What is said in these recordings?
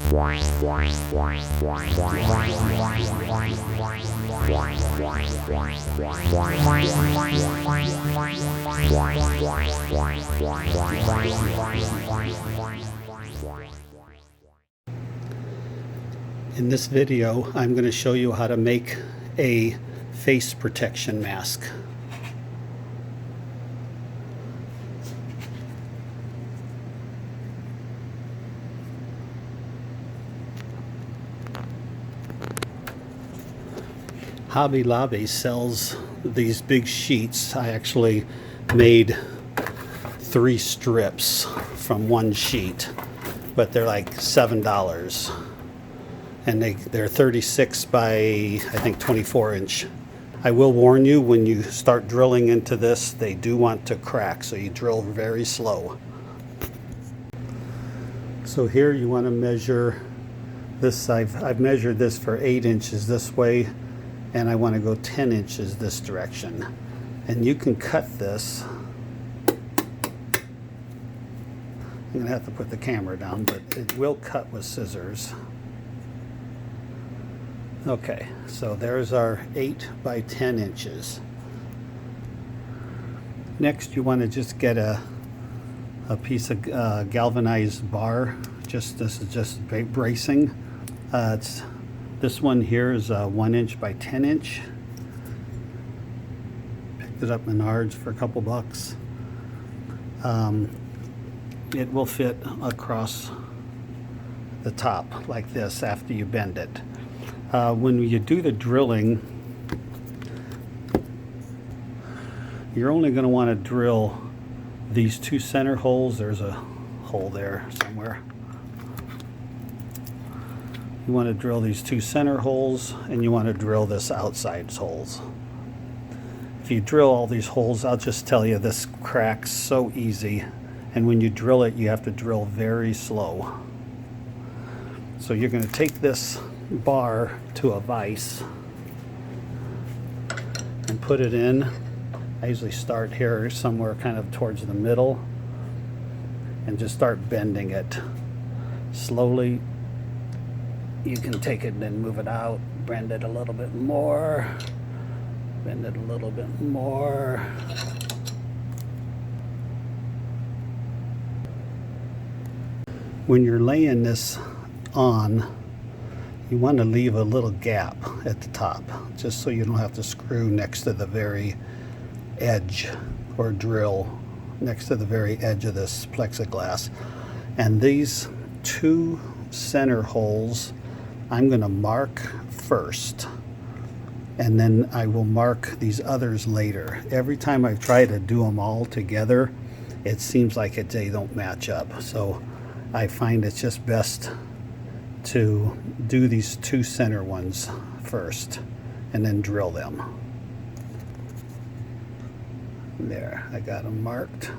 In this video, I'm going to show you how to make a face protection mask. Hobby Lobby sells these big sheets. I actually made 3 strips from one sheet, but they're like $7. And they're 36 by, I think, 24 inch. I will warn you, when you start drilling into this, they do want to crack, so you drill very slow. So here you want to measure this. I've measured this for 8 inches this way, and I want to go 10 inches this direction. And you can cut this. I'm going to have to put the camera down, but it will cut with scissors. Okay, so there's our 8 by 10 inches. Next, you want to just get a piece of galvanized bar. This is just bracing. This one here is 1 inch by 10 inch. Picked it up Menards for a couple bucks. It will fit across the top like this after you bend it. When you do the drilling, you're only going to want to drill these 2 center holes. There's a hole there somewhere. You want to drill these 2 center holes, and you want to drill this outside holes. If you drill all these holes, I'll just tell you, this cracks so easy, and when you drill it, you have to drill very slow. So you're going to take this bar to a vise and put it in. I usually start here somewhere kind of towards the middle and just start bending it slowly. You can take it and then move it out, bend it a little bit more, bend it a little bit more. When you're laying this on, you want to leave a little gap at the top, just so you don't have to screw next to the very edge, or drill next to the very edge of this plexiglass. And these 2 center holes, I'm going to mark first, and then I will mark these others later. Every time I've tried to do them all together, it seems like they don't match up. So I find it's just best to do these 2 center ones first and then drill them. There, I got them marked.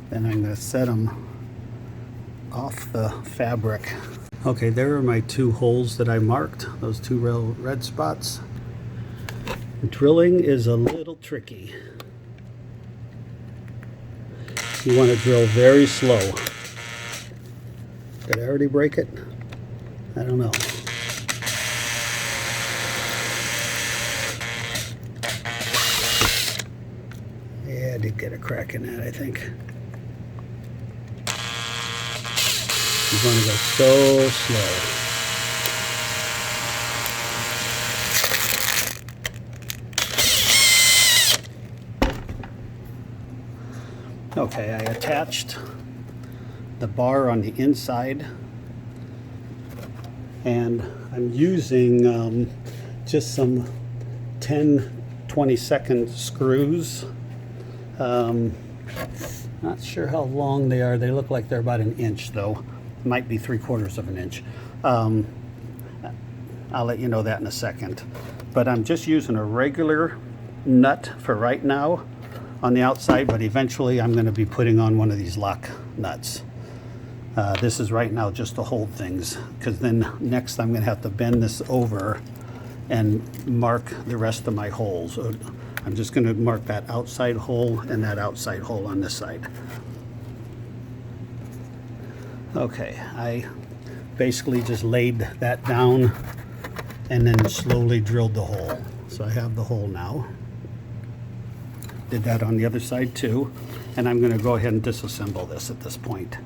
Then I'm going to set them off the fabric. Okay, there are my 2 holes that I marked, those 2 red spots. Drilling is a little tricky. You want to drill very slow. Did I already break it? I don't know. Yeah, I did get a crack in that, I think. You want to go so slow. Okay, I attached the bar on the inside, and I'm using just some 10-20 screws. Not sure how long they are. They look like they're about 1 inch though. Might be 3/4 of an inch. I'll let you know that in a second. But I'm just using a regular nut for right now on the outside, but eventually I'm going to be putting on one of these lock nuts. This is right now just to hold things, because then next I'm going to have to bend this over and mark the rest of my holes. I'm just going to mark that outside hole and that outside hole on this side. Okay, I basically just laid that down and then slowly drilled the hole. So I have the hole now. Did that on the other side too. And I'm going to go ahead and disassemble this at this point,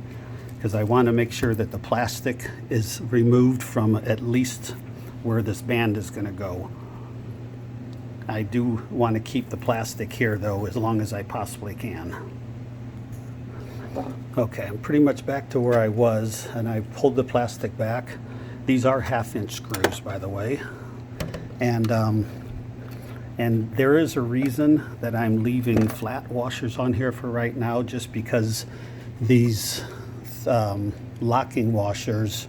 because I want to make sure that the plastic is removed from at least where this band is going to go. I do want to keep the plastic here though, as long as I possibly can. Okay, I'm pretty much back to where I was, and I pulled the plastic back. These are 1/2-inch screws, by the way. And there is a reason that I'm leaving flat washers on here for right now, just because these locking washers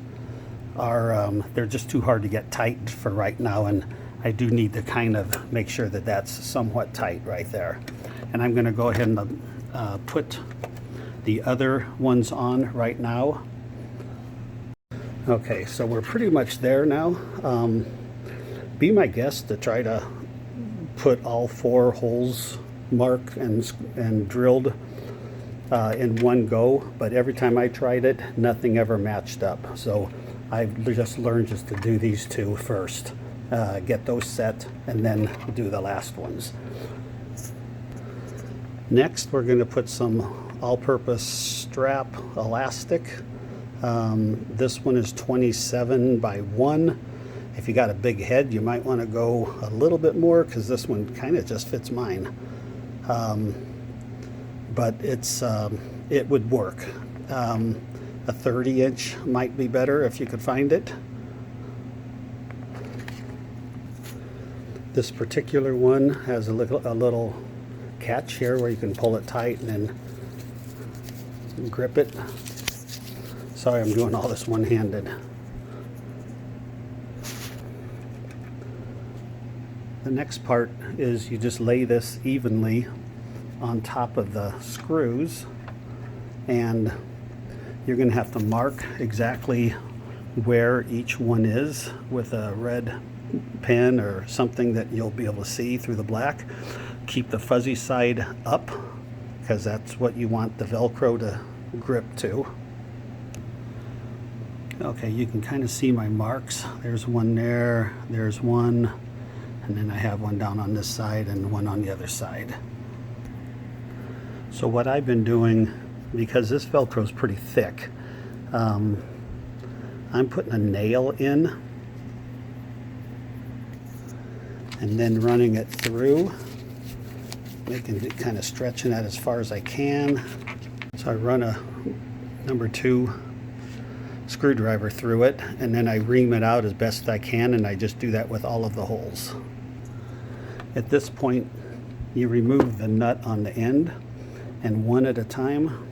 are, they're just too hard to get tight for right now, and I do need to kind of make sure that that's somewhat tight right there. And I'm going to go ahead and put the other ones on right now. Okay, so we're pretty much there now. Be my guest to try to put all 4 holes marked and drilled in one go, but every time I tried it, nothing ever matched up. So I've just learned just to do these 2 first, get those set, and then do the last ones. Next, we're going to put some all-purpose strap elastic. This one is 27 by 1. If you got a big head, you might want to go a little bit more, because this one kind of just fits mine. But it's it would work. A 30-inch might be better if you could find it. This particular one has a little catch here where you can pull it tight and then grip it. Sorry, I'm doing all this one-handed. The next part is you just lay this evenly on top of the screws, and you're going to have to mark exactly where each one is with a red pen or something that you'll be able to see through the black. Keep the fuzzy side up, because that's what you want the Velcro to grip to. Okay, you can kind of see my marks. There's one there, there's one, and then I have one down on this side and one on the other side. So what I've been doing, because this Velcro is pretty thick, I'm putting a nail in and then running it through, making it kind of stretching that as far as I can. So I run a number 2 screwdriver through it, and then I ream it out as best I can, and I just do that with all of the holes. At this point, you remove the nut on the end, and one at a time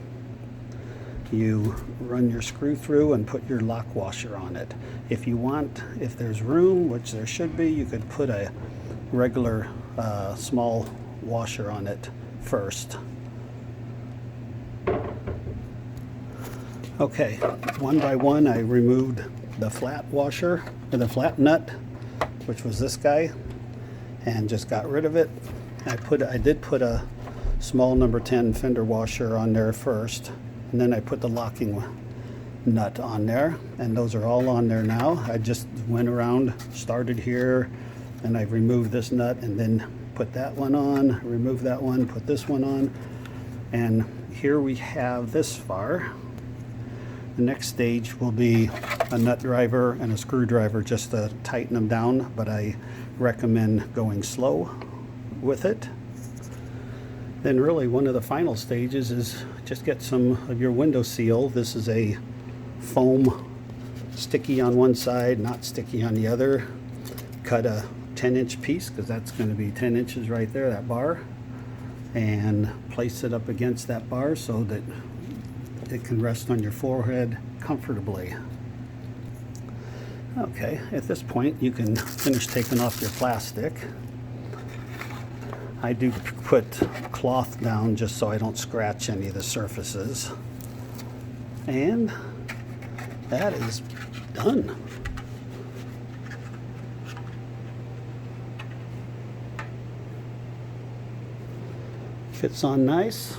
you run your screw through and put your lock washer on it. If you want, if there's room, which there should be, you could put a regular small washer on it first. Okay, one by one I removed the flat washer, or the flat nut, which was this guy, and just got rid of it. I did put a small number 10 fender washer on there first, and then I put the locking nut on there, and those are all on there now. I just went around, started here, and I removed this nut, and then put that one on, remove that one, put this one on, and here we have this far. The next stage will be a nut driver and a screwdriver just to tighten them down, but I recommend going slow with it. Then really one of the final stages is just get some of your window seal. This is a foam, sticky on one side, not sticky on the other. Cut a 10-inch piece, because that's going to be 10 inches right there, that bar, and place it up against that bar so that it can rest on your forehead comfortably. Okay, at this point you can finish taking off your plastic. I do put cloth down just so I don't scratch any of the surfaces. And that is done. Fits on nice.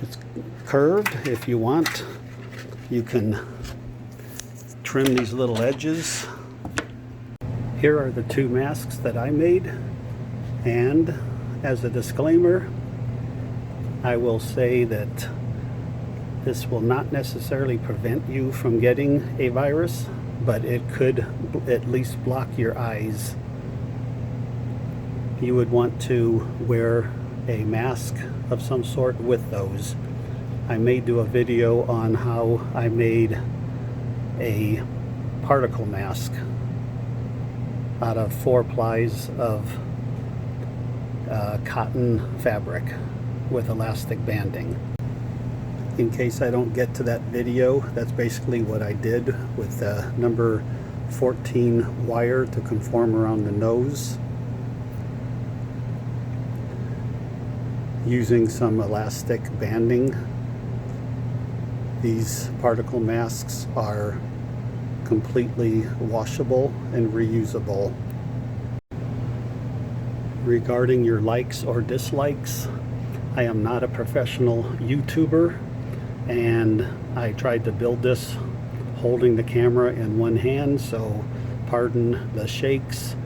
It's curved. If you want, you can trim these little edges. Here are the two masks that I made, and as a disclaimer, I will say that this will not necessarily prevent you from getting a virus, but it could at least block your eyes. You would want to wear a mask of some sort with those. I may do a video on how I made a particle mask out of 4 plies of cotton fabric with elastic banding. In case I don't get to that video, that's basically what I did with the number 14 wire to conform around the nose, using some elastic banding. These particle masks are completely washable and reusable. Regarding your likes or dislikes, I am not a professional YouTuber, and I tried to build this holding the camera in one hand, so pardon the shakes.